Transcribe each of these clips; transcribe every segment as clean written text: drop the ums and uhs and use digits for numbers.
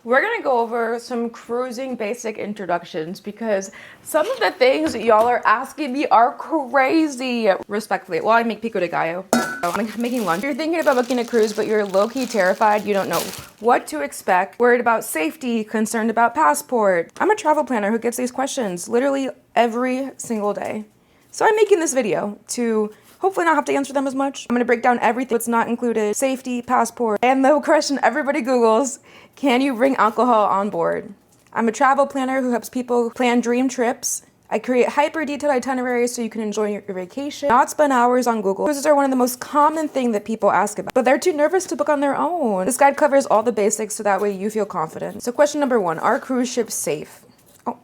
We're gonna go over some cruising basic introductions because some of the things y'all are asking me are crazy. Respectfully, while I make pico de gallo, I'm making lunch. If you're thinking about booking a cruise, but you're low-key terrified, you don't know what to expect, worried about safety, concerned about passport. I'm a travel planner who gets these questions literally every single day. So I'm making this video to hopefully not have to answer them as much. I'm gonna break down everything that's not included: safety, passport, and the question everybody Googles: can you bring alcohol on board? I'm a travel planner who helps people plan dream trips. I create hyper-detailed itineraries so you can enjoy your vacation, not spend hours on Google. Cruises are one of the most common thing that people ask about, but they're too nervous to book on their own. This guide covers all the basics so that way you feel confident. So question number 1, are cruise ships safe? Oh,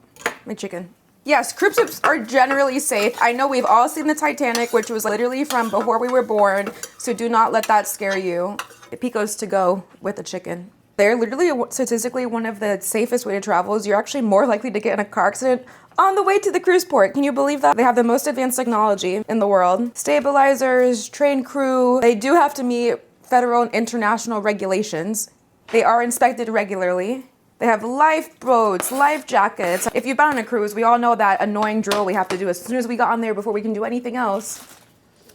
my chicken. Yes, cruise ships are generally safe. I know we've all seen the Titanic, which was literally from before we were born, so do not let that scare you. Picos to go with the chicken. They're literally statistically one of the safest way to travel. Is you're actually more likely to get in a car accident on the way to the cruise port. Can you believe that? They have the most advanced technology in the world. Stabilizers, trained crew. They do have to meet federal and international regulations. They are inspected regularly. They have lifeboats, life jackets. If you've been on a cruise, we all know that annoying drill we have to do as soon as we got on there before we can do anything else.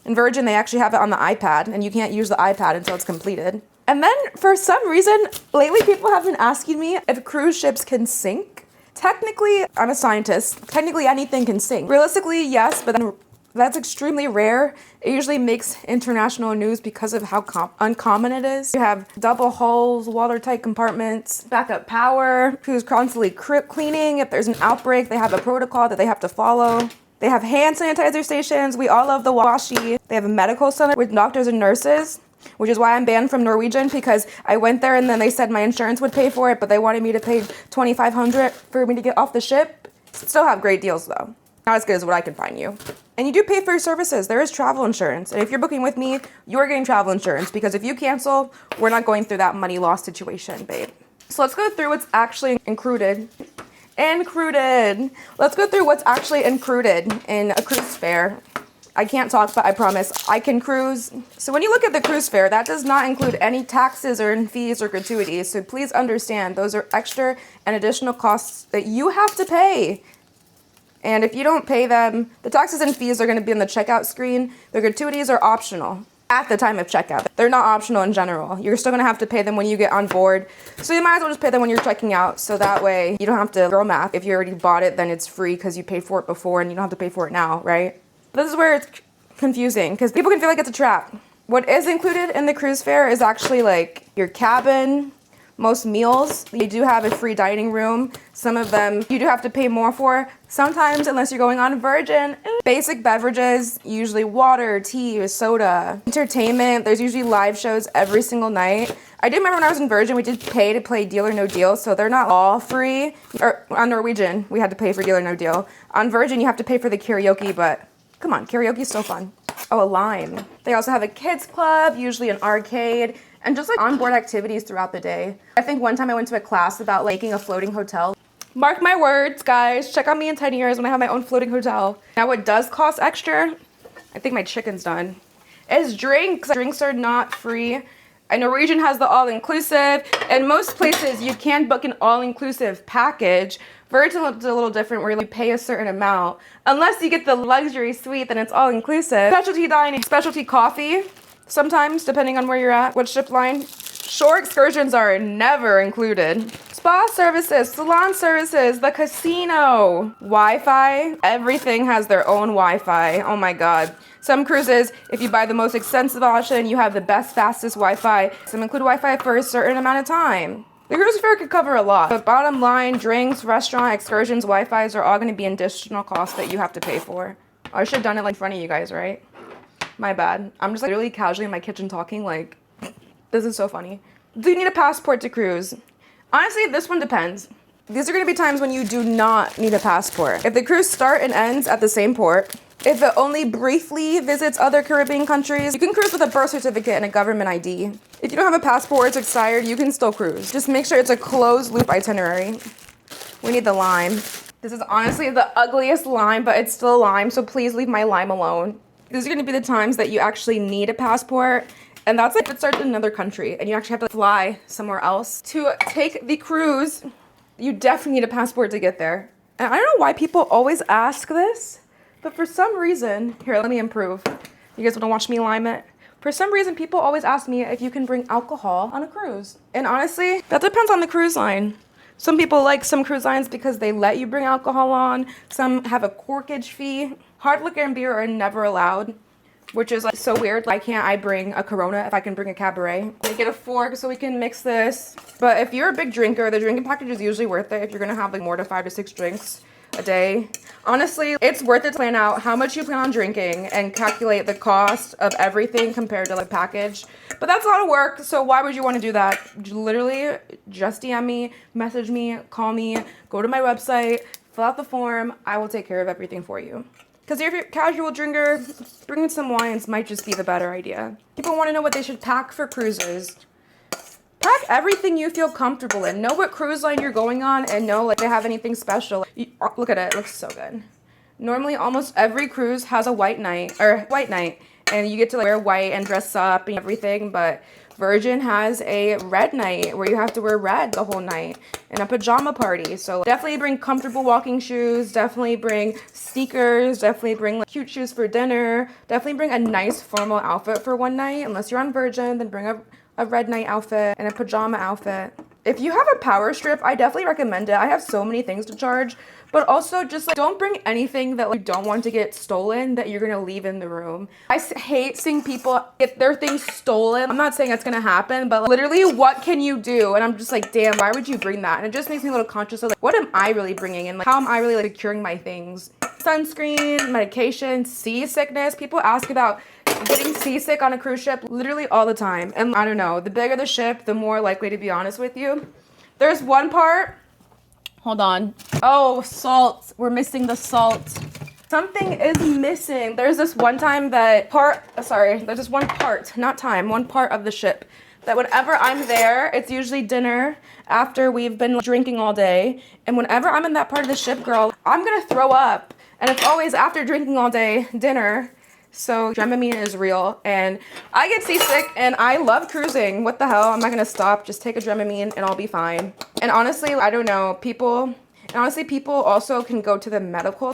In Virgin, they actually have it on the iPad, and you can't use the iPad until it's completed. And then, for some reason, lately people have been asking me if cruise ships can sink. Technically, I'm a scientist. Technically, anything can sink. Realistically, yes, but then that's extremely rare. It usually makes international news because of how uncommon it is. You have double hulls, watertight compartments, backup power, who's constantly cleaning. If there's an outbreak, they have a protocol that they have to follow. They have hand sanitizer stations. We all love the washi. They have a medical center with doctors and nurses, which is why I'm banned from Norwegian, because I went there and then they said my insurance would pay for it, but they wanted me to pay $2,500 for me to get off the ship. Still have great deals though. Not as good as what I can find you. And you do pay for your services. There is travel insurance. And if you're booking with me, you're getting travel insurance, because if you cancel, we're not going through that money loss situation, babe. So let's go through what's actually included. Let's go through what's actually included in a cruise fare. I can't talk, but I promise I can cruise. So when you look at the cruise fare, that does not include any taxes or fees or gratuities. So please understand, those are extra and additional costs that you have to pay. And if you don't pay them, the taxes and fees are going to be on the checkout screen. The gratuities are optional at the time of checkout. They're not optional in general. You're still going to have to pay them when you get on board. So you might as well just pay them when you're checking out. So that way you don't have to girl math. If you already bought it, then it's free because you paid for it before and you don't have to pay for it now, right? This is where it's confusing because people can feel like it's a trap. What is included in the cruise fare is actually like your cabin, most meals. You do have a free dining room. Some of them you do have to pay more for. Sometimes, unless you're going on Virgin. Basic beverages, usually water, tea, or soda. Entertainment, there's usually live shows every single night. I did remember when I was in Virgin, we did pay to play Deal or No Deal, so they're not all free. Or on Norwegian, we had to pay for Deal or No Deal. On Virgin, you have to pay for the karaoke, but come on, karaoke is so fun. Oh, a Lime. They also have a kids club, usually an arcade, and just like onboard activities throughout the day. I think one time I went to a class about making a floating hotel. Mark my words, guys. Check on me in 10 years when I have my own floating hotel. Now what does cost extra, I think my chicken's done, is drinks. Drinks are not free. And Norwegian has the all-inclusive. In most places, you can book an all-inclusive package. Virgin is a little different where you pay a certain amount. Unless you get the luxury suite, then it's all-inclusive. Specialty dining, specialty coffee, sometimes, depending on where you're at, what ship line. Shore excursions are never included. Spa services, salon services, the casino, Wi-Fi. Everything has their own Wi-Fi. Oh my God. Some cruises, if you buy the most expensive option, you have the best, fastest Wi-Fi. Some include Wi-Fi for a certain amount of time. The cruise fare could cover a lot. But bottom line, drinks, restaurant, excursions, Wi-Fi's are all going to be additional costs that you have to pay for. I should have done it like in front of you guys, right? My bad. I'm just like really casually in my kitchen talking like, this is so funny. Do you need a passport to cruise? Honestly, this one depends. These are going to be times when you do not need a passport. If the cruise starts and ends at the same port, if it only briefly visits other Caribbean countries, you can cruise with a birth certificate and a government ID. If you don't have a passport or it's expired, you can still cruise. Just make sure it's a closed loop itinerary. We need the lime. This is honestly the ugliest lime, but it's still lime, so please leave my lime alone. These are going to be the times that you actually need a passport. And that's like if it starts in another country and you actually have to fly somewhere else to take the cruise. You definitely need a passport to get there. And I don't know why people always ask this, but for some reason, here, let me improve. You guys want to watch me lime it? For some reason, people always ask me if you can bring alcohol on a cruise. And honestly, that depends on the cruise line. Some people like some cruise lines because they let you bring alcohol on. Some have a corkage fee. Hard liquor and beer are never allowed, which is like so weird. Why can't I bring a Corona if I can bring a Cabaret? Let me get a fork so we can mix this. But if you're a big drinker, the drinking package is usually worth it if you're gonna have like more than 5 to 6 drinks a day. Honestly, it's worth it to plan out how much you plan on drinking and calculate the cost of everything compared to the package. But that's a lot of work, so why would you want to do that? Literally, just DM me, message me, call me, go to my website, fill out the form. I will take care of everything for you. Because if you're a casual drinker, bringing some wines might just be the better idea. People want to know what they should pack for cruises. Pack everything you feel comfortable in. Know what cruise line you're going on and know like they have anything special. Look at it. It looks so good. Normally, almost every cruise has a white night, and you get to like, wear white and dress up and everything, but Virgin has a red night where you have to wear red the whole night and a pajama party. So definitely bring comfortable walking shoes, definitely bring sneakers, definitely bring like, cute shoes for dinner, definitely bring a nice formal outfit for one night. Unless you're on Virgin, then bring a red night outfit and a pajama outfit. If you have a power strip, I definitely recommend it. I have so many things to charge, but also just like don't bring anything that like, you don't want to get stolen that you're gonna leave in the room. I hate seeing people get their things stolen. I'm not saying it's gonna happen, but like, literally what can you do? And I'm just like, damn, why would you bring that? And it just makes me a little conscious of like, what am I really bringing and like, how am I really like securing my things? Sunscreen, medication, seasickness. People ask about getting seasick on a cruise ship literally all the time. And I don't know, the bigger the ship, the more likely to be honest with you. There's one part, hold on. Oh, salt, we're missing the salt. Something is missing. There's this one time that there's this one part of the ship that whenever I'm there, it's usually dinner after we've been drinking all day. And whenever I'm in that part of the ship, girl, I'm gonna throw up. And it's always after drinking all day, dinner. So Dramamine is real and I get seasick and I love cruising. What the hell? I'm not gonna stop. Just take a Dramamine and I'll be fine. And honestly, I don't know, people also can go to the medical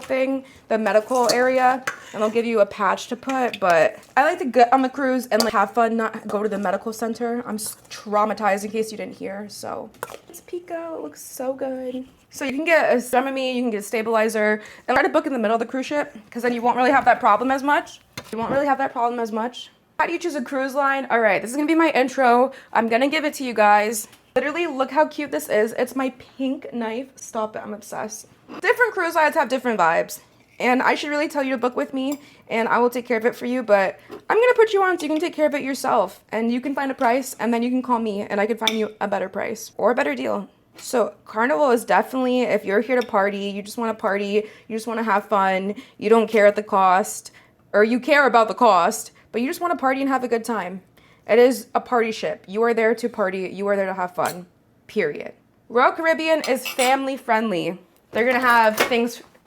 area, and they'll give you a patch to put, but I like to get on the cruise and like have fun, not go to the medical center. I'm traumatized in case you didn't hear. So it's Pico, it looks so good. So you can get a Dramamine, you can get a stabilizer, and try to book in the middle of the cruise ship, because then you won't really have that problem as much. How do you choose a cruise line? All right, this is gonna be my intro. I'm gonna give it to you guys. Literally, look how cute this is. It's my pink knife. Stop it, I'm obsessed. Different cruise lines have different vibes, and I should really tell you to book with me, and I will take care of it for you, but I'm gonna put you on so you can take care of it yourself, and you can find a price, and then you can call me, and I can find you a better price or a better deal. So Carnival is definitely, if you're here to party, you just want to party, you just want to have fun, you don't care at the cost, or you care about the cost, but you just want to party and have a good time. It is a party ship. You are there to party. You are there to have fun. Period. Royal Caribbean is family friendly. They're going to have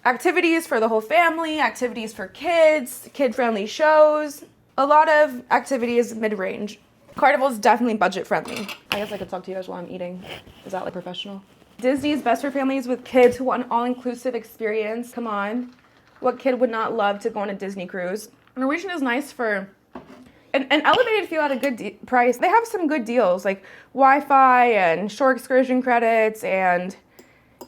activities for the whole family, activities for kids, kid-friendly shows, a lot of activities mid-range. Carnival is definitely budget friendly. I guess I could talk to you guys while I'm eating. Is that like professional? Disney is best for families with kids who want an all-inclusive experience. Come on. What kid would not love to go on a Disney cruise? Norwegian is nice for an elevated feel at a good price. They have some good deals like Wi-Fi and shore excursion credits, and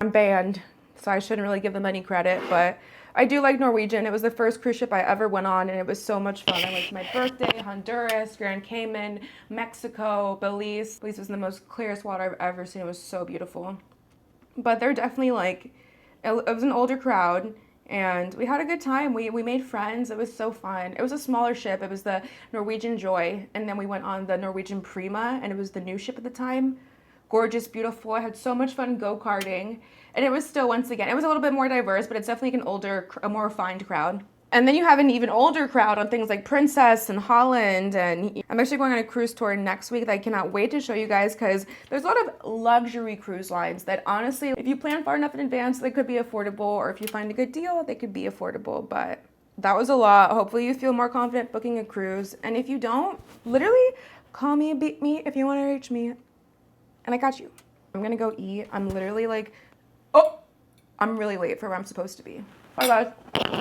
I'm banned, so I shouldn't really give them any credit, but I do like Norwegian. It was the first cruise ship I ever went on, and it was so much fun. I went to my birthday, Honduras, Grand Cayman, Mexico, Belize. Belize was the most clearest water I've ever seen. It was so beautiful. But they're definitely like, it was an older crowd, and we had a good time. We made friends. It was so fun. It was a smaller ship. It was the Norwegian Joy, and then we went on the Norwegian Prima, and it was the new ship at the time. Gorgeous, beautiful. I had so much fun go-karting, and it was still, once again, it was a little bit more diverse, but it's definitely an older, a more refined crowd. And then you have an even older crowd on things like Princess and Holland, and I'm actually going on a cruise tour next week that I cannot wait to show you guys, because there's a lot of luxury cruise lines that honestly, if you plan far enough in advance, they could be affordable, or if you find a good deal, they could be affordable, but That was a lot. Hopefully you feel more confident booking a cruise. And if you don't, literally call me, beat me if you want to reach me. And I got you. I'm gonna go eat. I'm literally like, oh, I'm really late for where I'm supposed to be. Bye guys.